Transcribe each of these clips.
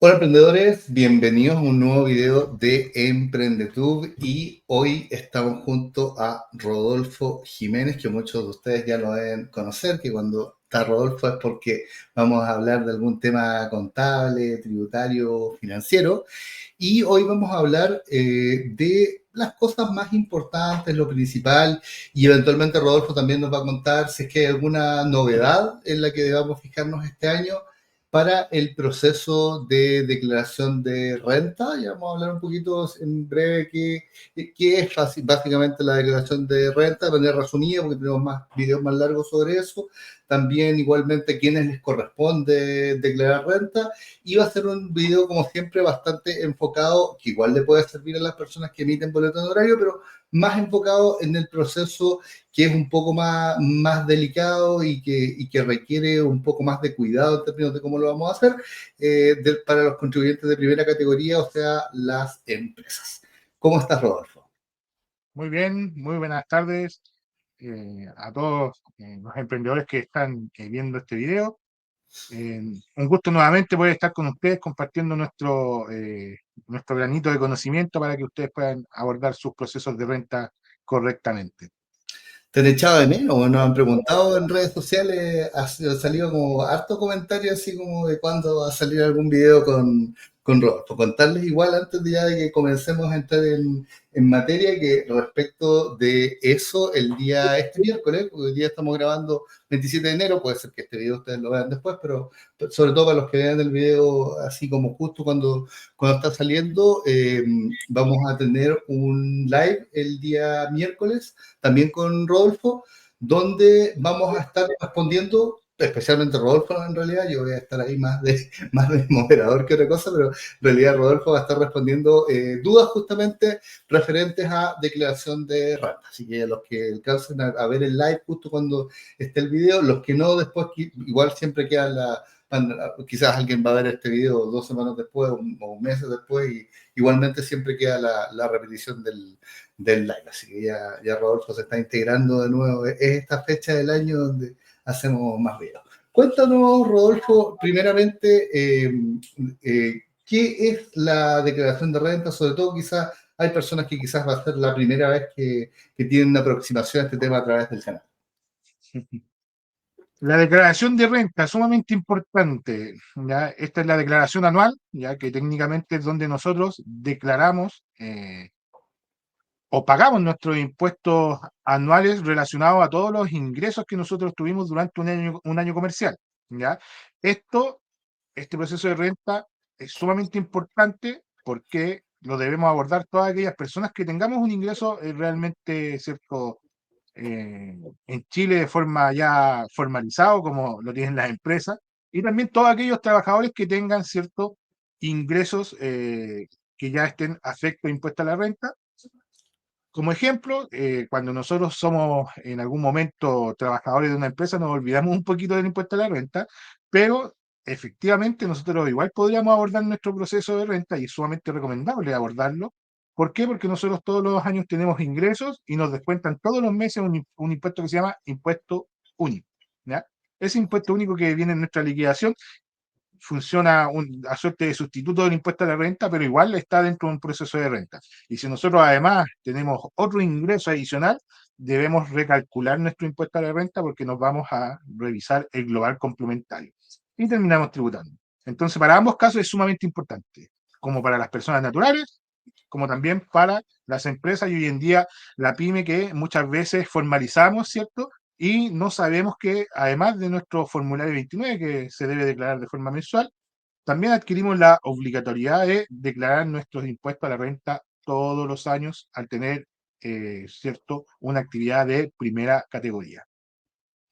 Hola emprendedores, bienvenidos a un nuevo video de EmprendeTube y hoy estamos junto a Rodolfo Jiménez, que muchos de ustedes ya lo deben conocer, que cuando está Rodolfo es porque vamos a hablar de algún tema contable, tributario, financiero. Y hoy vamos a hablar de las cosas más importantes, lo principal, y eventualmente Rodolfo también nos va a contar si es que hay alguna novedad en la que debamos fijarnos este año para el proceso de declaración de renta. Ya vamos a hablar un poquito en breve qué es básicamente la declaración de renta, de manera resumida, porque tenemos más videos más largos sobre eso. También igualmente a quiénes les corresponde declarar renta. Y va a ser un video, como siempre, bastante enfocado, que igual le puede servir a las personas que emiten boleto de horario, pero más enfocado en el proceso que es un poco más delicado y que requiere un poco más de cuidado en términos de cómo lo vamos a hacer para los contribuyentes de primera categoría, o sea, las empresas. ¿Cómo estás, Rodolfo? Muy bien, muy buenas tardes a todos los emprendedores que están viendo este video. Un gusto nuevamente poder estar con ustedes compartiendo nuestro granito de conocimiento para que ustedes puedan abordar sus procesos de renta correctamente. ¿Te han echado de menos? ¿O nos han preguntado en redes sociales? Ha salido como harto comentario así como de cuándo va a salir algún video con Rodolfo. Contarles igual antes de que comencemos a entrar en materia, que respecto de eso, este miércoles, porque hoy día estamos grabando 27 de enero, puede ser que este video ustedes lo vean después, pero sobre todo para los que vean el video así como justo cuando está saliendo, vamos a tener un live el día miércoles también con Rodolfo, donde vamos a estar respondiendo, especialmente Rodolfo en realidad, yo voy a estar ahí más de moderador que otra cosa, pero en realidad Rodolfo va a estar respondiendo dudas justamente referentes a declaración de renta. Así que los que alcancen a ver el live justo cuando esté el video, los que no después, igual siempre queda quizás alguien va a ver este video 2 semanas después o meses después y igualmente siempre queda la repetición del live. Así que ya Rodolfo se está integrando de nuevo. Es esta fecha del año donde hacemos más videos. Cuéntanos, Rodolfo, primeramente, ¿qué es la declaración de renta? Sobre todo, quizás hay personas que quizás va a ser la primera vez que tienen una aproximación a este tema a través del canal. La declaración de renta es sumamente importante. ¿Ya? Esta es la declaración anual, ya que técnicamente es donde nosotros declaramos o pagamos nuestros impuestos anuales relacionados a todos los ingresos que nosotros tuvimos durante un año comercial. ¿Ya? Esto, este proceso de renta es sumamente importante porque lo debemos abordar todas aquellas personas que tengamos un ingreso realmente, ¿cierto? En Chile de forma ya formalizado, como lo tienen las empresas, y también todos aquellos trabajadores que tengan ciertos ingresos que ya estén afectos a impuestos a la renta. Como ejemplo, cuando nosotros somos en algún momento trabajadores de una empresa, nos olvidamos un poquito del impuesto a la renta, pero efectivamente nosotros igual podríamos abordar nuestro proceso de renta y es sumamente recomendable abordarlo. ¿Por qué? Porque nosotros todos los años tenemos ingresos y nos descuentan todos los meses un impuesto que se llama impuesto único. ¿Ya? Ese impuesto único que viene en nuestra liquidación funciona a suerte de sustituto del impuesto a la renta, pero igual está dentro de un proceso de renta. Y si nosotros además tenemos otro ingreso adicional, debemos recalcular nuestro impuesto a la renta porque nos vamos a revisar el global complementario y terminamos tributando. Entonces, para ambos casos es sumamente importante, como para las personas naturales, como también para las empresas y hoy en día la pyme que muchas veces formalizamos, ¿cierto? Y no sabemos que además de nuestro formulario 29, que se debe declarar de forma mensual, también adquirimos la obligatoriedad de declarar nuestros impuestos a la renta todos los años al tener, ¿cierto?, una actividad de primera categoría.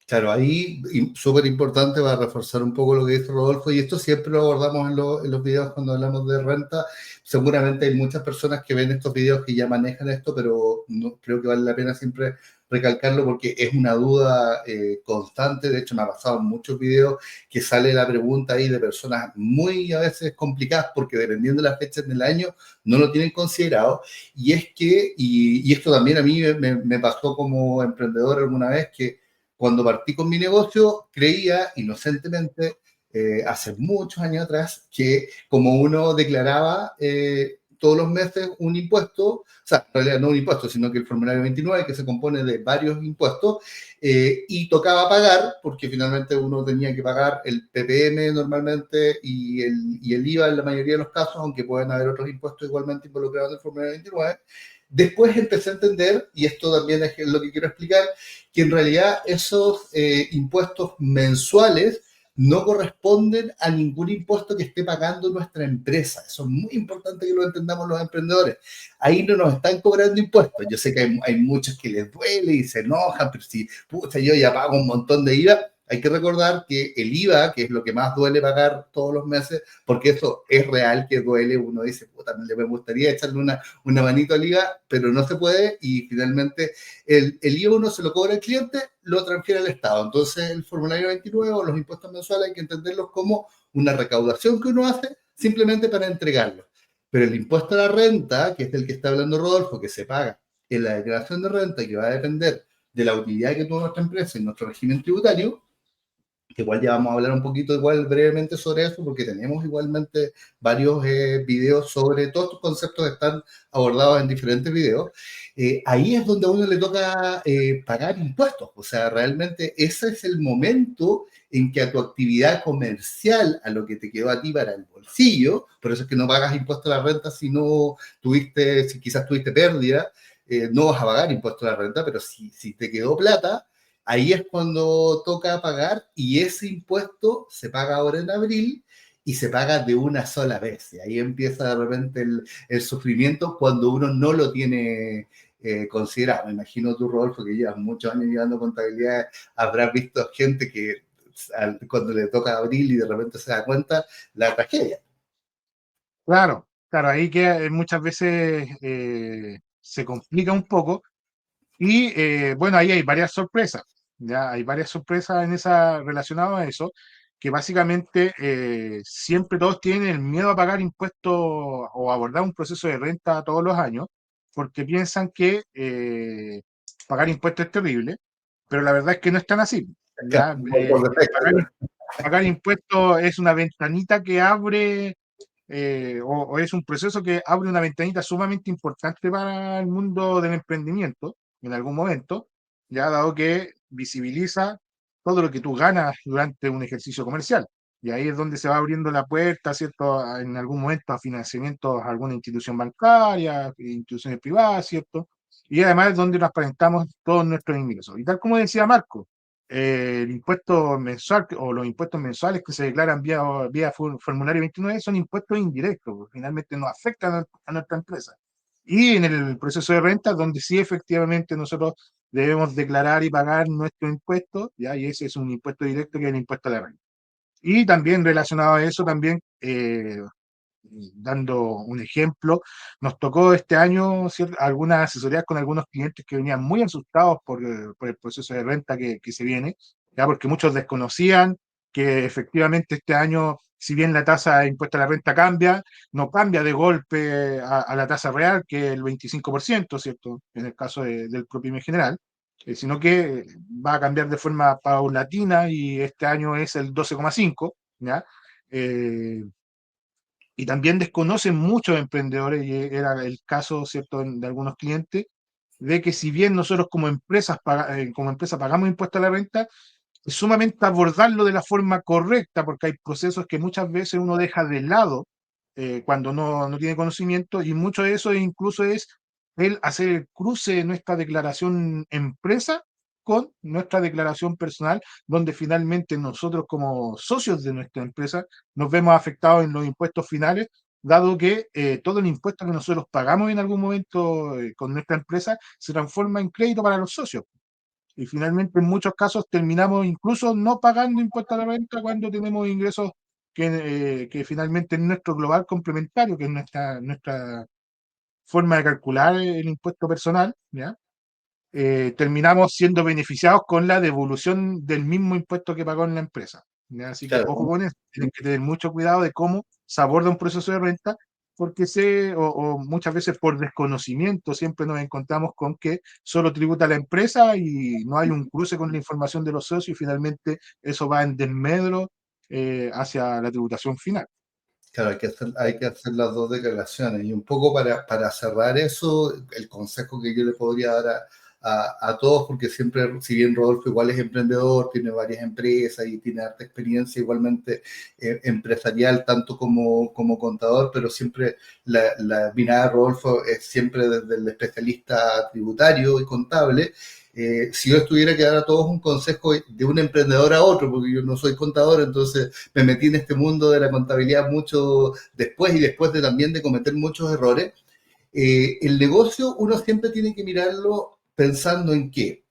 Claro, ahí súper importante para reforzar un poco lo que dice Rodolfo, y esto siempre lo abordamos en los videos cuando hablamos de renta. Seguramente hay muchas personas que ven estos videos que ya manejan esto, pero no, creo que vale la pena siempre recalcarlo porque es una duda constante. De hecho, me ha pasado en muchos videos que sale la pregunta ahí de personas muy a veces complicadas porque dependiendo de las fechas del año no lo tienen considerado. Y es que, y esto también a mí me pasó como emprendedor alguna vez, que cuando partí con mi negocio, creía inocentemente hace muchos años atrás, que como uno declaraba todos los meses un impuesto, o sea, en realidad no un impuesto, sino que el formulario 29, que se compone de varios impuestos, y tocaba pagar, porque finalmente uno tenía que pagar el PPM normalmente y el IVA en la mayoría de los casos, aunque pueden haber otros impuestos igualmente involucrados en el formulario 29. Después empecé a entender, y esto también es lo que quiero explicar, que en realidad esos impuestos mensuales no corresponden a ningún impuesto que esté pagando nuestra empresa. Eso es muy importante que lo entendamos los emprendedores. Ahí no nos están cobrando impuestos. Yo sé que hay muchos que les duele y se enojan, pero si, pucha, yo ya pago un montón de IVA, hay que recordar que el IVA, que es lo que más duele pagar todos los meses, porque eso es real que duele, uno dice, puta, me gustaría echarle una manito al IVA, pero no se puede y finalmente el IVA uno se lo cobra al cliente, lo transfiere al Estado. Entonces el formulario 29 o los impuestos mensuales hay que entenderlos como una recaudación que uno hace simplemente para entregarlo. Pero el impuesto a la renta, que es del que está hablando Rodolfo, que se paga en la declaración de renta, que va a depender de la utilidad que tuvo nuestra empresa y nuestro régimen tributario, que igual ya vamos a hablar un poquito igual brevemente sobre eso, porque tenemos igualmente varios videos sobre todos estos conceptos que están abordados en diferentes videos. Ahí es donde a uno le toca pagar impuestos, o sea, realmente ese es el momento en que a tu actividad comercial, a lo que te quedó a ti para el bolsillo, por eso es que no pagas impuesto a la renta si no tuviste, si quizás tuviste pérdida, no vas a pagar impuesto a la renta, pero si te quedó plata, ahí es cuando toca pagar y ese impuesto se paga ahora en abril y se paga de una sola vez. Y ahí empieza de repente el sufrimiento cuando uno no lo tiene considerado. Me imagino tú, Rodolfo, que llevas muchos años llevando contabilidad, habrás visto gente que cuando le toca abril y de repente se da cuenta, la tragedia. Claro, claro, ahí que muchas veces se complica un poco. Y bueno, ahí hay varias sorpresas, ya hay varias sorpresas en esa relacionadas a eso, que básicamente siempre todos tienen el miedo a pagar impuestos o abordar un proceso de renta todos los años, porque piensan que pagar impuestos es terrible, pero la verdad es que no es tan así. Ya, Por defecto. pagar impuestos es una ventanita que abre o es un proceso que abre una ventanita sumamente importante para el mundo del emprendimiento en algún momento, ya dado que visibiliza todo lo que tú ganas durante un ejercicio comercial. Y ahí es donde se va abriendo la puerta, ¿cierto? En algún momento a financiamientos a alguna institución bancaria, instituciones privadas, ¿cierto? Y además es donde transparentamos todos nuestros ingresos. Y tal como decía Marco, el impuesto mensual o los impuestos mensuales que se declaran vía formulario 29 son impuestos indirectos, porque finalmente no afectan a nuestra empresa. Y en el proceso de renta, donde sí efectivamente nosotros debemos declarar y pagar nuestro impuesto, ¿ya? Y ese es un impuesto directo que es el impuesto a la renta. Y también relacionado a eso, también dando un ejemplo, nos tocó este año algunas asesorías con algunos clientes que venían muy asustados por el proceso de renta que se viene, ya porque muchos desconocían que efectivamente este año, si bien la tasa de impuesto a la renta cambia, no cambia de golpe a la tasa real, que es el 25%, ¿cierto? En el caso del propio en general, sino que va a cambiar de forma paulatina y este año es el 12,5%, ¿ya? Eh, y también desconocen muchos emprendedores, y era el caso, ¿cierto?, de algunos clientes, de que si bien nosotros como empresa pagamos impuesto a la renta, es sumamente abordarlo de la forma correcta, porque hay procesos que muchas veces uno deja de lado cuando no tiene conocimiento, y mucho de eso incluso es el hacer el cruce de nuestra declaración empresa con nuestra declaración personal, donde finalmente nosotros como socios de nuestra empresa nos vemos afectados en los impuestos finales, dado que todo el impuesto que nosotros pagamos en algún momento con nuestra empresa se transforma en crédito para los socios. Y finalmente, en muchos casos, terminamos incluso no pagando impuestos a la renta cuando tenemos ingresos que finalmente es nuestro global complementario, que es nuestra forma de calcular el impuesto personal, ¿ya? Terminamos siendo beneficiados con la devolución del mismo impuesto que pagó en la empresa, ¿ya? Así que ojo Claro. con eso, tienen que tener mucho cuidado de cómo se aborda un proceso de renta, porque o muchas veces por desconocimiento siempre nos encontramos con que solo tributa la empresa y no hay un cruce con la información de los socios y finalmente eso va en desmedro hacia la tributación final. Claro, hay que hacer las dos declaraciones. Y un poco para cerrar eso, el consejo que yo le podría dar a todos, porque siempre, si bien Rodolfo igual es emprendedor, tiene varias empresas y tiene harta experiencia igualmente empresarial, tanto como contador, pero siempre la mirada de Rodolfo es siempre desde el especialista tributario y contable. Si yo tuviera que dar a todos un consejo de un emprendedor a otro, porque yo no soy contador, entonces me metí en este mundo de la contabilidad mucho después y después de también de cometer muchos errores. El negocio uno siempre tiene que mirarlo pensando en que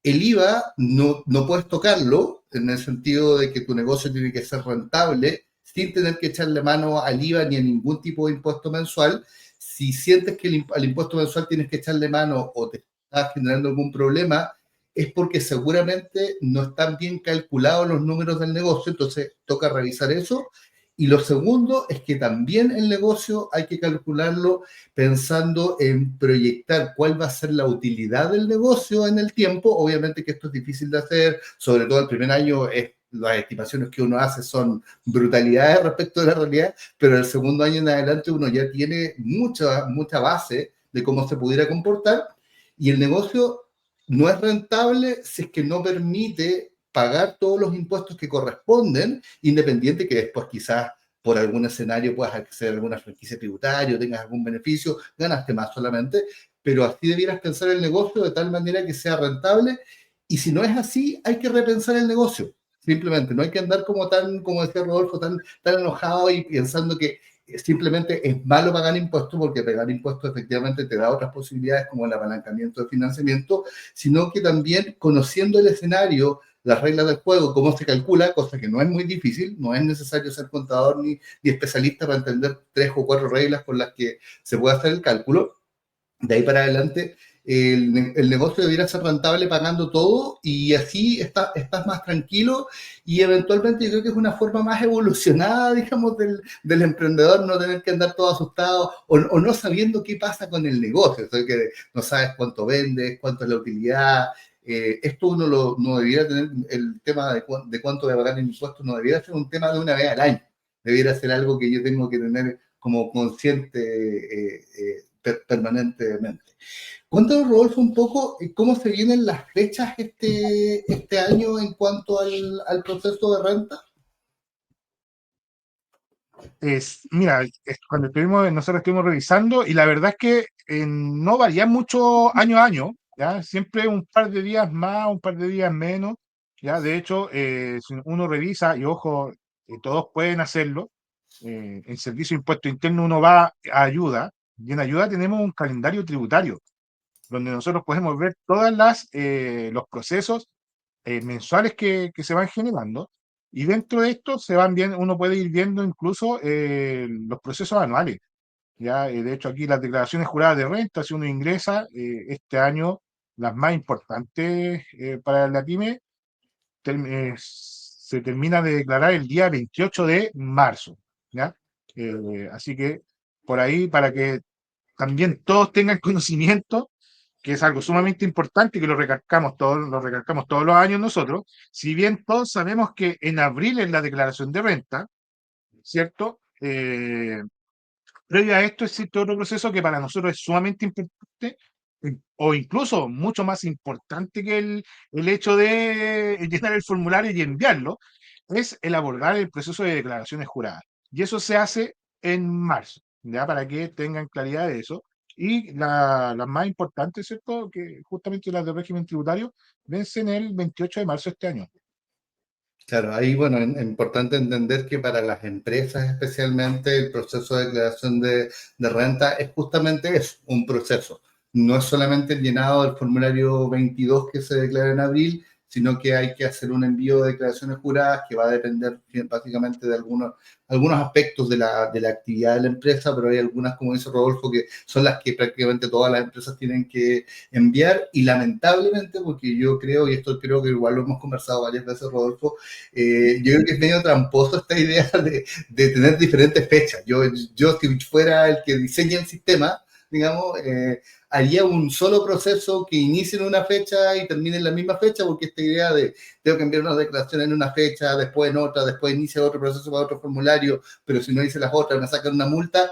el IVA no puedes tocarlo en el sentido de que tu negocio tiene que ser rentable sin tener que echarle mano al IVA ni a ningún tipo de impuesto mensual. Si sientes que al impuesto mensual tienes que echarle mano o te estás generando algún problema, es porque seguramente no están bien calculados los números del negocio, entonces toca revisar eso. Y lo segundo es que también el negocio hay que calcularlo pensando en proyectar cuál va a ser la utilidad del negocio en el tiempo. Obviamente que esto es difícil de hacer, sobre todo el primer año las estimaciones que uno hace son brutalidades respecto a la realidad, pero el segundo año en adelante uno ya tiene mucha base de cómo se pudiera comportar y el negocio no es rentable si es que no permite pagar todos los impuestos que corresponden, independiente que después quizás por algún escenario puedas acceder a alguna franquicia tributaria, tengas algún beneficio, ganaste más solamente, pero así debieras pensar el negocio de tal manera que sea rentable y si no es así, hay que repensar el negocio. Simplemente, no hay que andar como decía Rodolfo, tan enojado y pensando que simplemente es malo pagar impuestos porque pagar impuestos efectivamente te da otras posibilidades como el apalancamiento de financiamiento, sino que también conociendo el escenario, las reglas del juego, cómo se calcula, cosa que no es muy difícil, no es necesario ser contador ni especialista para entender 3 o 4 reglas con las que se puede hacer el cálculo. De ahí para adelante, el negocio debiera ser rentable pagando todo y así estás más tranquilo y eventualmente yo creo que es una forma más evolucionada, digamos, del emprendedor no tener que andar todo asustado o no sabiendo qué pasa con el negocio, o sea, que no sabes cuánto vendes, cuánto es la utilidad. Esto uno no debiera tener, el tema de cuánto voy a pagar en impuestos no debiera ser un tema de una vez al año, debiera ser algo que yo tengo que tener como consciente permanentemente. Cuéntanos, Rodolfo, un poco cómo se vienen las fechas este año en cuanto al proceso de renta. Mira, cuando nosotros estuvimos revisando, y la verdad es que no varía mucho año a año, ¿ya? Siempre un par de días más, un par de días menos, ¿ya? De hecho, si uno revisa, y ojo, todos pueden hacerlo, en Servicio de Impuesto Interno uno va a ayuda, y en ayuda tenemos un calendario tributario, donde nosotros podemos ver los procesos mensuales que se van generando. Y dentro de esto se van viendo, uno puede ir viendo incluso los procesos anuales. Ya, de hecho, aquí las declaraciones juradas de renta, si uno ingresa este año, las más importantes para la pyme, se termina de declarar el día 28 de marzo. ¿Ya? Así que por ahí, para que también todos tengan conocimiento, que es algo sumamente importante, que lo recalcamos todos los años nosotros, si bien todos sabemos que en abril es la declaración de renta, ¿cierto? Previo a esto existe otro proceso que para nosotros es sumamente importante, o incluso mucho más importante que el hecho de llenar el formulario y enviarlo, es el abordar el proceso de declaraciones juradas. Y eso se hace en marzo, ya para que tengan claridad de eso. Y las más importantes, ¿cierto? Que justamente las de régimen tributario vencen el 28 de marzo de este año. Claro, ahí, bueno, es importante entender que para las empresas especialmente el proceso de declaración de renta es justamente eso, un proceso. No es solamente el llenado del formulario 22 que se declara en abril, sino que hay que hacer un envío de declaraciones juradas que va a depender básicamente de algunos aspectos de la actividad de la empresa, pero hay algunas, como dice Rodolfo, que son las que prácticamente todas las empresas tienen que enviar y lamentablemente, porque yo creo, y esto creo que igual lo hemos conversado varias veces, Rodolfo, yo creo que es medio tramposo esta idea de tener diferentes fechas. Yo si fuera el que diseña el sistema, digamos, haría un solo proceso que inicie en una fecha y termine en la misma fecha, porque esta idea de tengo que enviar una declaración en una fecha, después en otra, después inicia otro proceso para otro formulario, pero si no hice las otras me sacan una multa,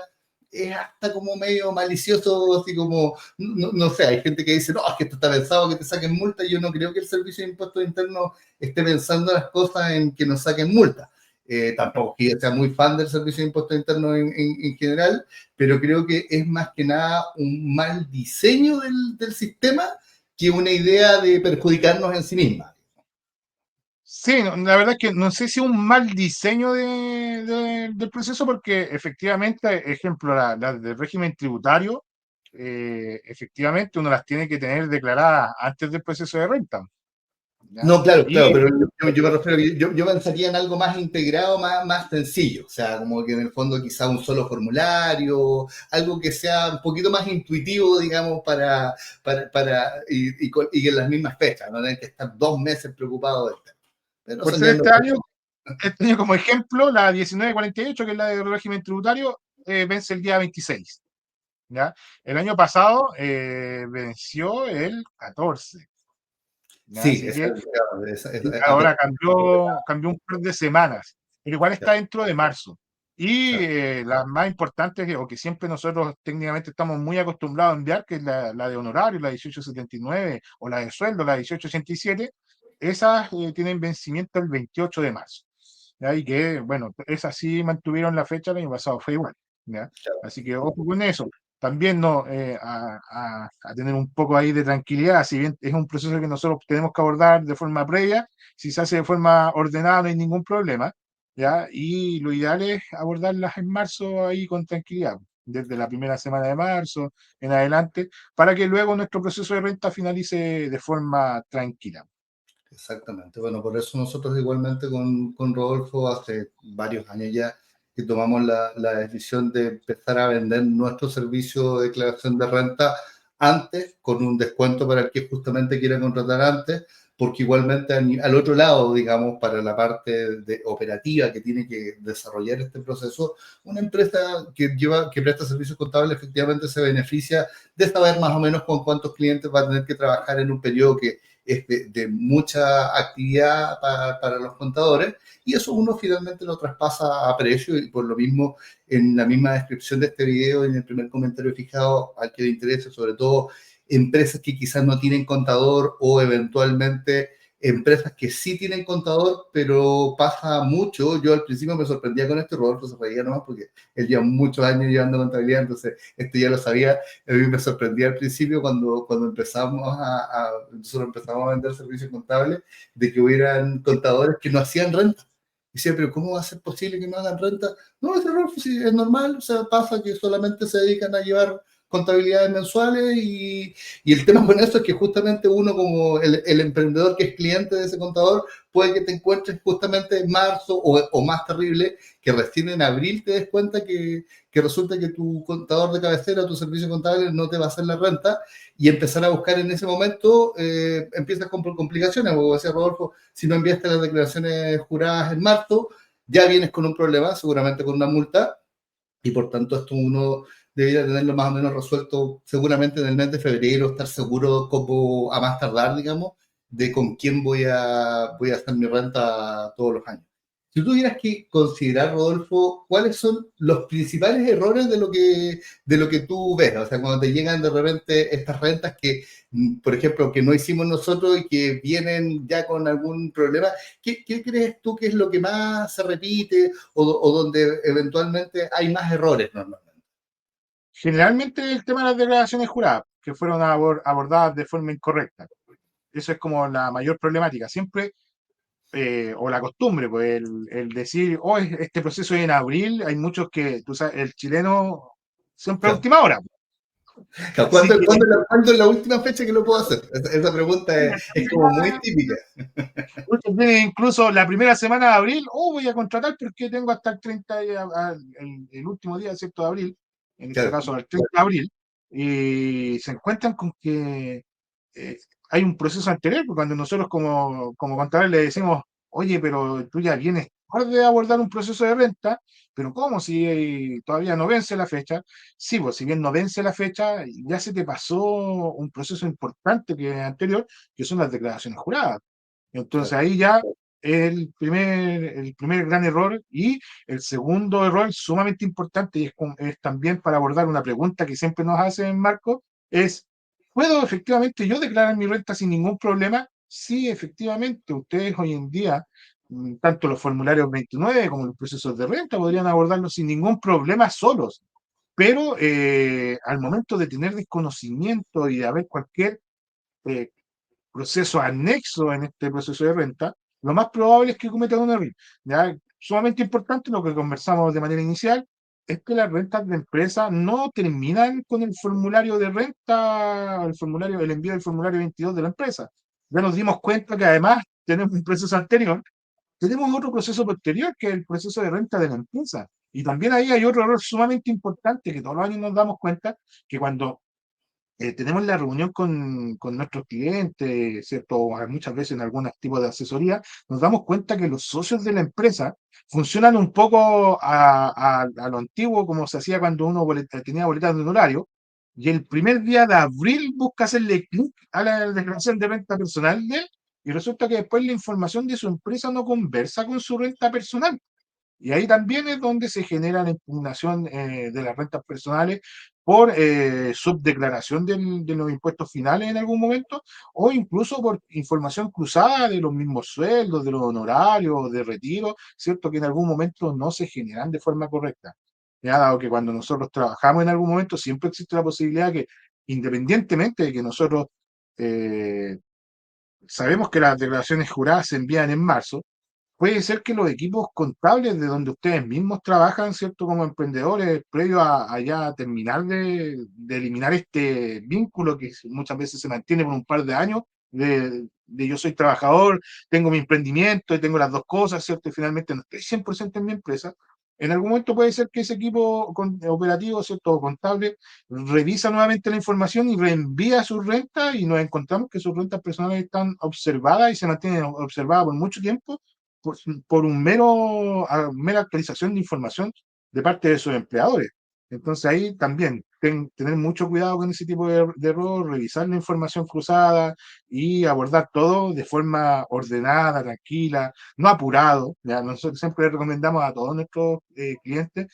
es hasta como medio malicioso, así como, no sé, hay gente que dice, no, es que esto está pensado que te saquen multa, y yo no creo que el Servicio de Impuestos Internos esté pensando las cosas en que nos saquen multa. Tampoco que sea muy fan del Servicio de Impuestos Internos en general, pero creo que es más que nada un mal diseño del sistema que una idea de perjudicarnos en sí misma. Sí, la verdad es que no sé si un mal diseño del proceso, porque efectivamente, ejemplo, la del régimen tributario, efectivamente uno las tiene que tener declaradas antes del proceso de renta. ¿Ya? No, claro, Y claro, pero yo me refiero, yo pensaría en algo más integrado, más sencillo, o sea, como que en el fondo quizá un solo formulario, algo que sea un poquito más intuitivo, digamos, y en las mismas fechas, no tener que estar 2 meses preocupado de esto. Pero por son ser ya no. este año como ejemplo, la 1948, que es la del régimen tributario, vence el día 26. ¿Ya? El año pasado venció el 14. ¿Ya? Sí, Así que de- ahora cambió un par de semanas, pero igual está dentro de marzo. Y claro, las más importantes, o que siempre nosotros técnicamente estamos muy acostumbrados a enviar, que es la de honorario, la 1879, o la de sueldo, la 1887, esas tienen vencimiento el 28 de marzo. ¿Ya? Y que, bueno, esas sí mantuvieron la fecha, el año pasado fue igual. ¿Ya? claro, Así que ojo con eso. También no, a tener un poco ahí de tranquilidad, si bien es un proceso que nosotros tenemos que abordar de forma previa, si se hace de forma ordenada no hay ningún problema, ¿ya? Y lo ideal es abordarlas en marzo ahí con tranquilidad, desde la primera semana de marzo en adelante, para que luego nuestro proceso de renta finalice de forma tranquila. exactamente. Bueno, por eso nosotros igualmente con Rodolfo hace varios años ya que tomamos la decisión de empezar a vender nuestro servicio de declaración de renta antes, con un descuento para el que justamente quiera contratar antes, porque igualmente al otro lado, digamos, para la parte operativa que tiene que desarrollar este proceso, una empresa que presta servicios contables efectivamente se beneficia de saber más o menos con cuántos clientes va a tener que trabajar en un periodo que es de mucha actividad para los contadores, y eso uno finalmente lo traspasa a precio, y por lo mismo en la misma descripción de este video, en el primer comentario fijado, al que le interese, sobre todo empresas que quizás no tienen contador, o eventualmente empresas que sí tienen contador, pero pasa mucho. Yo al principio me sorprendía con esto, Rodolfo se reía nomás porque él lleva muchos años llevando contabilidad, entonces esto ya lo sabía. A mí me sorprendía al principio cuando nosotros empezamos a vender servicios contables, de que hubieran contadores que no hacían renta. Y decía, pero ¿cómo va a ser posible que no hagan renta? No, es error, sí, es normal, o sea, pasa que solamente se dedican a llevar contabilidades mensuales, y el tema con eso es que justamente uno como el emprendedor que es cliente de ese contador puede que te encuentres justamente en marzo, o más terrible, que recién en abril te des cuenta que resulta que tu contador de cabecera, tu servicio contable no te va a hacer la renta, y empezar a buscar en ese momento, empiezas con complicaciones, como decía Rodolfo, si no enviaste las declaraciones juradas en marzo, ya vienes con un problema, seguramente con una multa, y por tanto esto uno debería tenerlo más o menos resuelto seguramente en el mes de febrero, estar seguro como a más tardar, digamos, de con quién voy a hacer mi renta todos los años. Si tú tuvieras que considerar, Rodolfo, ¿cuáles son los principales errores de lo que tú ves? O sea, cuando te llegan de repente estas rentas que, por ejemplo, que no hicimos nosotros y que vienen ya con algún problema, ¿qué crees tú que es lo que más se repite, o donde eventualmente hay más errores normalmente? Generalmente el tema de las declaraciones juradas, que fueron abordadas de forma incorrecta. Eso es como la mayor problemática. Siempre o la costumbre, pues el decir, oh, este proceso es en abril, hay muchos que, tú sabes, el chileno siempre a Claro. última hora. Así ¿Cuándo, que cuándo es la última fecha que lo puedo hacer? Esa pregunta es como muy típica. muchos tienen incluso la primera semana de abril, oh, voy a contratar porque tengo hasta el 30 el último día, ¿cierto? De abril, en este Claro, caso el 30 de abril, y se encuentran con que eh, hay un proceso anterior, porque cuando nosotros como contadores le decimos, oye, pero tú ya vienes tratar de abordar un proceso de renta, pero ¿cómo si todavía no vence la fecha? Sí, pues si bien no vence la fecha, ya se te pasó un proceso importante que anterior, que son las declaraciones juradas. Entonces Claro. ahí ya el primer gran error. Y el segundo error sumamente importante, y es también para abordar una pregunta que siempre nos hacen, Marco, es, ¿puedo efectivamente yo declarar mi renta sin ningún problema? Sí, efectivamente, ustedes hoy en día, tanto los formularios 29 como los procesos de renta, podrían abordarlos sin ningún problema solos. Pero al momento de tener desconocimiento y de haber cualquier eh, proceso anexo en este proceso de renta, lo más probable es que cometan un error. ¿Ya? Sumamente importante lo que conversamos de manera inicial es que las rentas de empresa no terminan con el formulario de renta, el envío del formulario 22 de la empresa. Ya nos dimos cuenta que además tenemos un proceso anterior, tenemos otro proceso posterior que es el proceso de renta de la empresa. Y también ahí hay otro error sumamente importante que todos los años nos damos cuenta que cuando tenemos la reunión con nuestros clientes, ¿cierto? O muchas veces en algún tipo de asesoría, nos damos cuenta que los socios de la empresa funcionan un poco a lo antiguo, como se hacía cuando uno tenía boletas de honorario, y el primer día de abril busca hacerle clic a la declaración de renta personal de él, y resulta que después la información de su empresa no conversa con su renta personal. Y ahí también es donde se genera la impugnación de las rentas personales por subdeclaración de los impuestos finales en algún momento, o incluso por información cruzada de los mismos sueldos, de los honorarios, de retiro, ¿cierto? Que en algún momento no se generan de forma correcta. Ya dado que cuando nosotros trabajamos en algún momento siempre existe la posibilidad que, independientemente de que nosotros eh, sabemos que las declaraciones juradas se envían en marzo, puede ser que los equipos contables de donde ustedes mismos trabajan, ¿cierto? Como emprendedores, previo a ya terminar de eliminar este vínculo que muchas veces se mantiene por un par de años, de yo soy trabajador, tengo mi emprendimiento y tengo las dos cosas, ¿cierto? Y finalmente no estoy 100% en mi empresa. En algún momento puede ser que ese equipo operativo, ¿cierto? O contable, revisa nuevamente la información y reenvía sus rentas y nos encontramos que sus rentas personales están observadas y se mantienen observadas por mucho tiempo por, por mera actualización de información de parte de sus empleadores. Entonces ahí también tener mucho cuidado con ese tipo de error, revisar la información cruzada y abordar todo de forma ordenada, tranquila, no apurado. ¿Ya? Nosotros siempre le recomendamos a todos nuestros clientes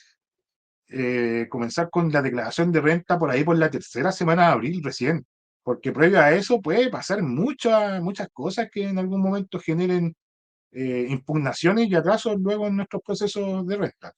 comenzar con la declaración de renta por ahí por la tercera semana de abril recién, porque previo a eso puede pasar muchas cosas que en algún momento generen impugnaciones y atrasos luego en nuestros procesos de renta.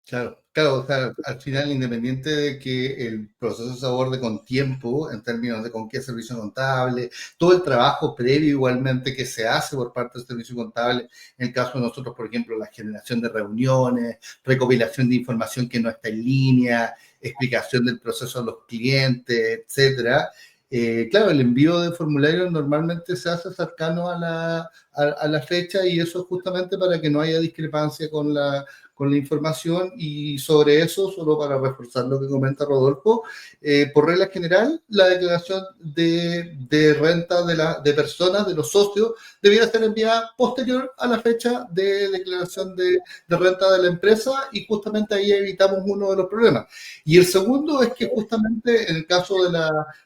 Claro, claro, o sea, al final, independiente de que el proceso se aborde con tiempo, en términos de con qué servicio contable, todo el trabajo previo igualmente que se hace por parte del servicio contable, en el caso de nosotros, por ejemplo, la generación de reuniones, recopilación de información que no está en línea, explicación del proceso a los clientes, etcétera. Claro, el envío de formularios normalmente se hace cercano a la fecha y eso es justamente para que no haya discrepancia con la información y sobre eso, solo para reforzar lo que comenta Rodolfo, por regla general, la declaración de renta de personas, de los socios, debiera ser enviada posterior a la fecha de declaración de renta de la empresa y justamente ahí evitamos uno de los problemas. Y el segundo es que justamente en el caso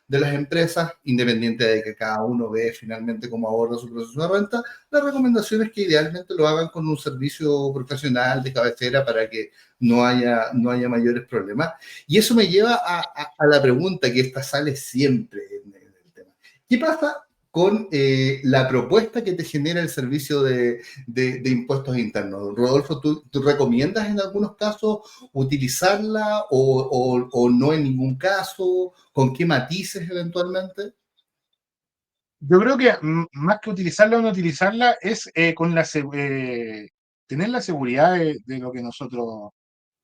de las empresas, independiente de que cada uno ve finalmente cómo aborda su proceso de renta, la recomendación es que idealmente lo hagan con un servicio profesional de cabecera para que no haya mayores problemas. Y eso me lleva a la pregunta que esta sale siempre en el tema. ¿Qué pasa con la propuesta que te genera el servicio de impuestos internos? Rodolfo, ¿tú recomiendas en algunos casos utilizarla o no en ningún caso? ¿Con qué matices eventualmente? Yo creo que más que utilizarla o no utilizarla es tener la seguridad de lo que nosotros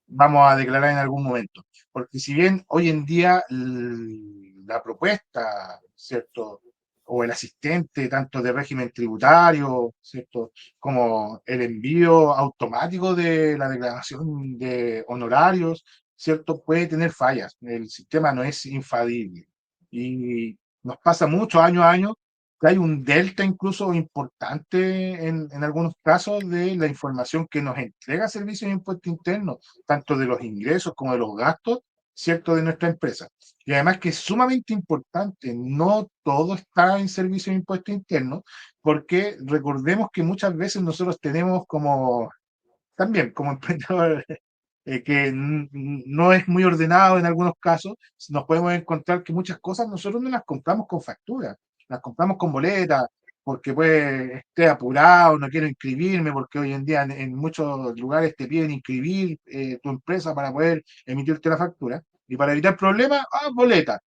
vamos a declarar en algún momento. Porque si bien hoy en día la propuesta, ¿cierto? O el asistente, tanto de régimen tributario, ¿cierto? Como el envío automático de la declaración de honorarios, ¿cierto? Puede tener fallas. El sistema no es infalible. Y nos pasa mucho año a año que hay un delta incluso importante en algunos casos de la información que nos entrega Servicios de Impuesto Interno, tanto de los ingresos como de los gastos, ¿cierto?, de nuestra empresa. Y además que es sumamente importante, no todo está en Servicios de Impuesto Interno, porque recordemos que muchas veces nosotros tenemos como, también como emprendedor, que no es muy ordenado en algunos casos, nos podemos encontrar que muchas cosas nosotros no las compramos con factura, las compramos con boleta, porque pues esté apurado, no quiero inscribirme, porque hoy en día en muchos lugares te piden inscribir tu empresa para poder emitirte la factura, y para evitar problemas, boleta.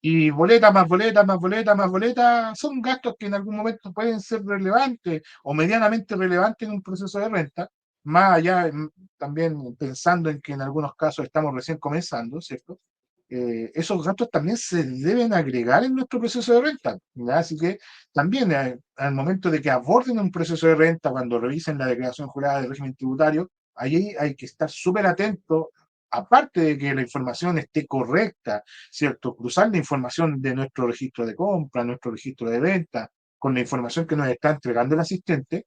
Y boleta más boleta más boleta más boleta son gastos que en algún momento pueden ser relevantes o medianamente relevantes en un proceso de renta, más allá también pensando en que en algunos casos estamos recién comenzando, ¿cierto? Esos gastos también se deben agregar en nuestro proceso de renta, ¿ya? Así que también al momento de que aborden un proceso de renta, cuando revisen la declaración jurada de régimen tributario, ahí hay que estar súper atento, aparte de que la información esté correcta, ¿cierto? Cruzar la información de nuestro registro de compra, nuestro registro de venta, con la información que nos está entregando el asistente,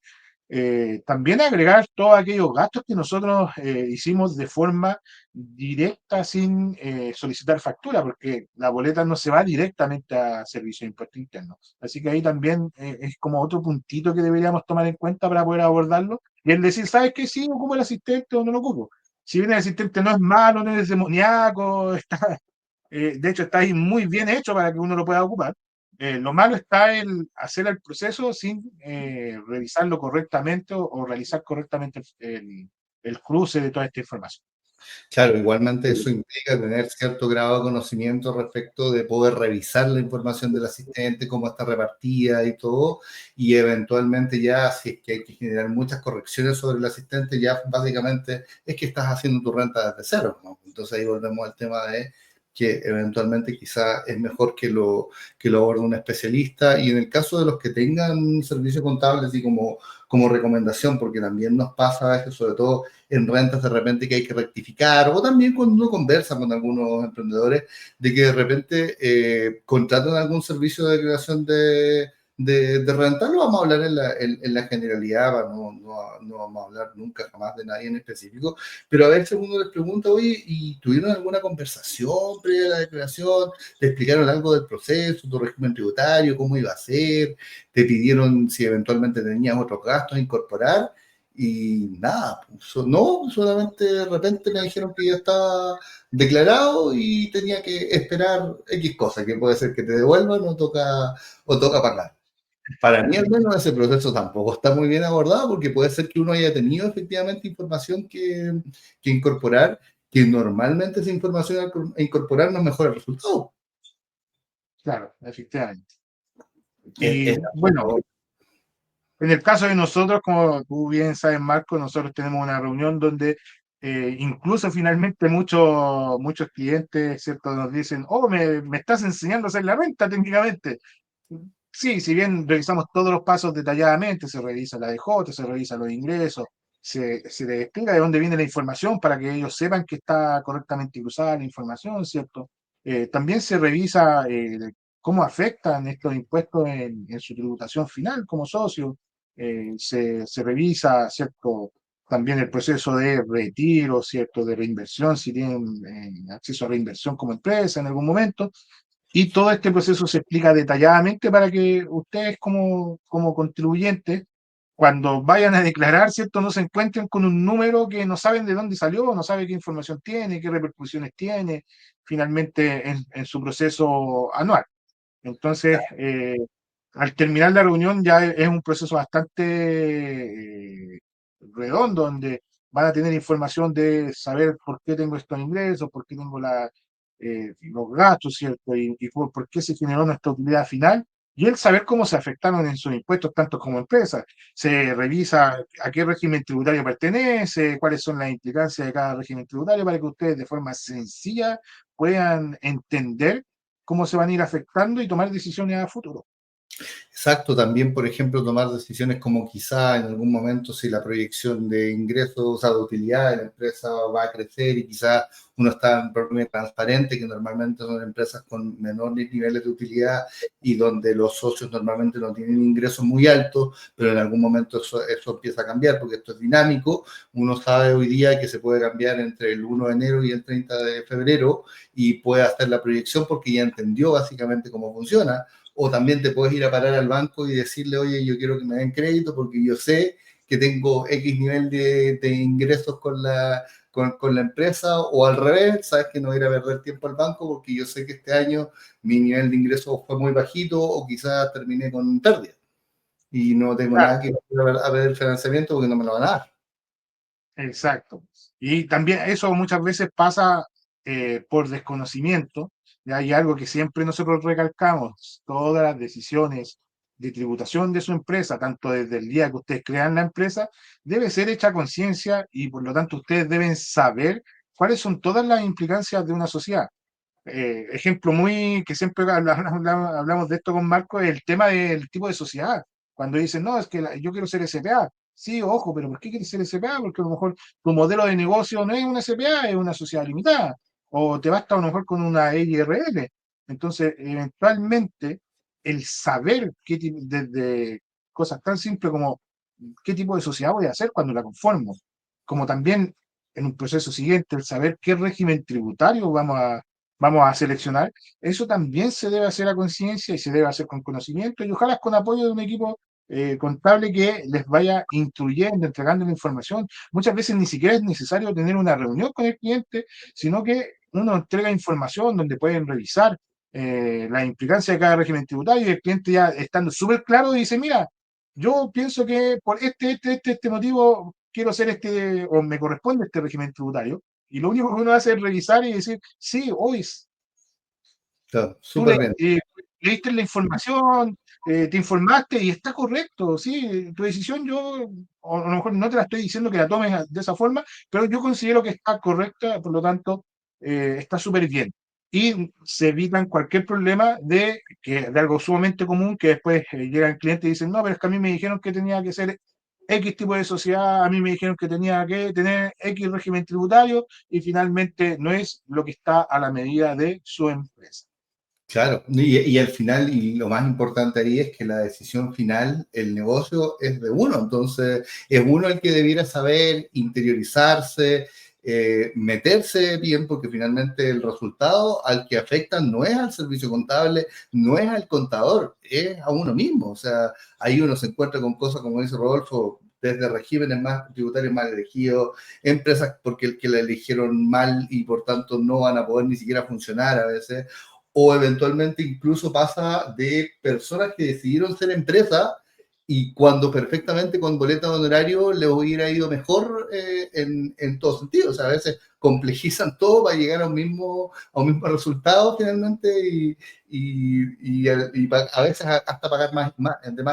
también agregar todos aquellos gastos que nosotros hicimos de forma directa sin solicitar factura, porque la boleta no se va directamente a Servicio de Impuesto Interno. Así que ahí también es como otro puntito que deberíamos tomar en cuenta para poder abordarlo. Y el decir, ¿sabes qué? Sí, ocupo el asistente o no lo ocupo. Si bien el asistente no es malo, no es demoníaco, está, de hecho, está ahí muy bien hecho para que uno lo pueda ocupar. Lo malo está en hacer el proceso sin revisarlo correctamente o realizar correctamente el cruce de toda esta información. Claro, igualmente eso implica tener cierto grado de conocimiento respecto de poder revisar la información del asistente, cómo está repartida y todo, y eventualmente ya si es que hay que generar muchas correcciones sobre el asistente, ya básicamente es que estás haciendo tu renta desde cero, ¿no? Entonces ahí volvemos al tema de que eventualmente quizá es mejor que lo aborde un especialista, y en el caso de los que tengan un servicio contable, así como recomendación, porque también nos pasa a veces, sobre todo en rentas de repente que hay que rectificar, o también cuando uno conversa con algunos emprendedores, de que de repente contratan algún servicio de creación de renta. Lo vamos a hablar en la generalidad, no vamos a hablar nunca jamás de nadie en específico, pero a veces uno les pregunta, oye, ¿y tuvieron alguna conversación previa a la declaración? ¿Te explicaron algo del proceso, tu régimen tributario, cómo iba a ser? ¿Te pidieron si eventualmente tenías otros gastos a incorporar? Y nada, no, solamente de repente me dijeron que ya estaba declarado y tenía que esperar X cosa, que puede ser que te devuelvan o toca pagar. Para mí, al menos, ese proceso tampoco está muy bien abordado, porque puede ser que uno haya tenido efectivamente información que incorporar, que normalmente esa información a incorporar no mejora el resultado. Claro, efectivamente. Es, Y es, bueno, en el caso de nosotros, como tú bien sabes, Marco, nosotros tenemos una reunión donde incluso finalmente muchos clientes, ¿cierto?, nos dicen, me estás enseñando a hacer la renta técnicamente. Sí, si bien revisamos todos los pasos detalladamente, se revisa la DJ, se revisa los ingresos, se les explica de dónde viene la información para que ellos sepan que está correctamente cruzada la información, ¿cierto? También se revisa cómo afectan estos impuestos en su tributación final como socio. Se revisa, ¿cierto? También el proceso de retiro, ¿cierto? De reinversión, si tienen acceso a reinversión como empresa en algún momento. Y todo este proceso se explica detalladamente para que ustedes como contribuyentes, cuando vayan a declarar, ¿cierto?, no se encuentren con un número que no saben de dónde salió, no saben qué información tiene, qué repercusiones tiene finalmente en su proceso anual. Entonces, al terminar la reunión ya es un proceso bastante redondo, donde van a tener información de saber por qué tengo estos ingresos, por qué tengo los gastos, ¿cierto? Y por qué se generó nuestra utilidad final. Y el saber cómo se afectaron en sus impuestos, tanto como empresas. Se revisa a qué régimen tributario pertenece, cuáles son las implicancias de cada régimen tributario, para que ustedes de forma sencilla puedan entender cómo se van a ir afectando y tomar decisiones a futuro. Exacto, también, por ejemplo, tomar decisiones como quizá en algún momento si la proyección de ingresos, o sea, de utilidad de la empresa va a crecer y quizá uno está en problema transparente, que normalmente son empresas con menores niveles de utilidad y donde los socios normalmente no tienen ingresos muy altos, pero en algún momento eso empieza a cambiar porque esto es dinámico. Uno sabe hoy día que se puede cambiar entre el 1 de enero y el 30 de febrero y puede hacer la proyección porque ya entendió básicamente cómo funciona, o también te puedes ir a parar al banco y decirle, oye, yo quiero que me den crédito porque yo sé que tengo X nivel de ingresos con la empresa, o al revés, sabes que no voy a ir a perder tiempo al banco porque yo sé que este año mi nivel de ingresos fue muy bajito o quizás terminé con pérdida y no tengo Claro, nada que ir a ver financiamiento porque no me lo van a dar. exacto. Y también eso muchas veces pasa por desconocimiento, ¿ya? Hay algo que siempre nosotros recalcamos: todas las decisiones de tributación de su empresa, tanto desde el día que ustedes crean la empresa, debe ser hecha a conciencia y por lo tanto ustedes deben saber cuáles son todas las implicancias de una sociedad. Ejemplo muy que siempre hablamos de esto con Marco, es el tema del tipo de sociedad. Cuando dicen, no, es que yo quiero ser SPA. Sí, ojo, pero ¿por qué quieres ser SPA? Porque a lo mejor tu modelo de negocio no es una SPA, es una sociedad limitada. O te basta a lo mejor con una EIRL. Entonces, eventualmente, el saber desde cosas tan simples como qué tipo de sociedad voy a hacer cuando la conformo, como también en un proceso siguiente, el saber qué régimen tributario vamos a seleccionar, eso también se debe hacer a conciencia y se debe hacer con conocimiento y ojalá con apoyo de un equipo contable que les vaya instruyendo, entregando la información. Muchas veces ni siquiera es necesario tener una reunión con el cliente, sino que uno entrega información donde pueden revisar la implicancia de cada régimen tributario y el cliente ya estando súper claro dice, mira, yo pienso que por este motivo quiero hacer o me corresponde este régimen tributario. Y lo único que uno hace es revisar y decir, sí, hoy Claro, tú súper bien. leíste la información, te informaste y está correcto, sí, tu decisión yo, o a lo mejor no te la estoy diciendo que la tomes de esa forma, pero yo considero que está correcta, por lo tanto, está súper bien. Y se evitan cualquier problema de algo sumamente común que después llega el cliente y dice, no, pero es que a mí me dijeron que tenía que ser X tipo de sociedad, a mí me dijeron que tenía que tener X régimen tributario y finalmente no es lo que está a la medida de su empresa. Claro, y al final, y lo más importante ahí es que la decisión final, el negocio es de uno, entonces es uno el que debiera saber interiorizarse, meterse bien, porque finalmente el resultado al que afecta no es al servicio contable, no es al contador, es a uno mismo, o sea, ahí uno se encuentra con cosas como dice Rodolfo, desde regímenes más tributarios mal elegidos, empresas porque el que la eligieron mal y por tanto no van a poder ni siquiera funcionar a veces, o eventualmente incluso pasa de personas que decidieron ser empresa y cuando perfectamente con boleta de honorario les hubiera ido mejor en todo sentido. O sea, a veces complejizan todo para llegar a un mismo resultado finalmente a veces hasta pagar más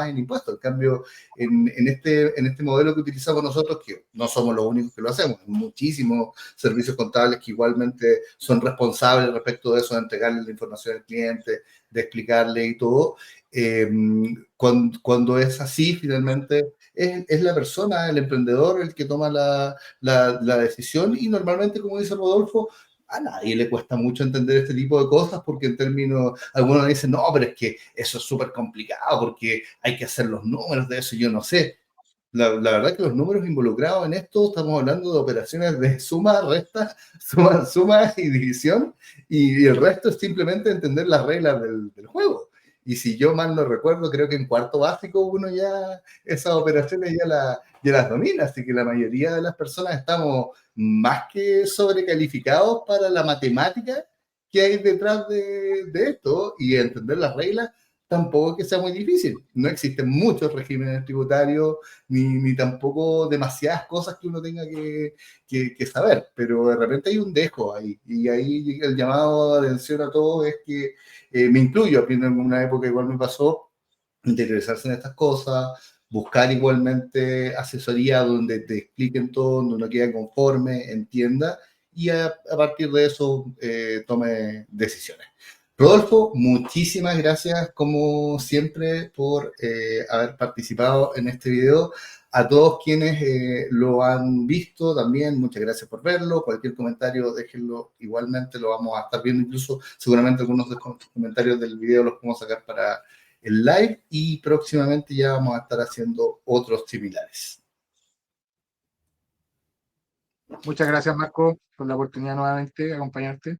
en impuestos. En cambio, en este modelo que utilizamos nosotros, que no somos los únicos que lo hacemos, hay muchísimos servicios contables que igualmente son responsables respecto de eso, de entregarle la información al cliente, de explicarle y todo. Eh, cuando es así, finalmente es la persona, el emprendedor, el que toma la decisión y normalmente, como dice Rodolfo, a nadie le cuesta mucho entender este tipo de cosas porque en términos, algunos dicen, no, pero es que eso es súper complicado porque hay que hacer los números de eso, yo no sé. La verdad que los números involucrados en esto, estamos hablando de operaciones de suma, resta, suma y división, y el resto es simplemente entender las reglas del juego. Y si yo mal no recuerdo, creo que en cuarto básico uno ya esas operaciones ya las domina, así que la mayoría de las personas estamos más que sobrecalificados para la matemática que hay detrás de esto y entender las reglas tampoco es que sea muy difícil. No existen muchos regímenes tributarios, ni tampoco demasiadas cosas que uno tenga que saber, pero de repente hay un dejo ahí, y ahí el llamado de atención a todos es que me incluyo, en una época igual me pasó, interesarse en estas cosas, buscar igualmente asesoría donde te expliquen todo, donde uno quede conforme, entienda, y a partir de eso tome decisiones. Rodolfo, muchísimas gracias como siempre por haber participado en este video. A todos quienes lo han visto también, muchas gracias por verlo. Cualquier comentario, déjenlo igualmente, lo vamos a estar viendo. Incluso seguramente algunos de los comentarios del video los podemos sacar para el live y próximamente ya vamos a estar haciendo otros similares. Muchas gracias, Marco, por la oportunidad nuevamente de acompañarte.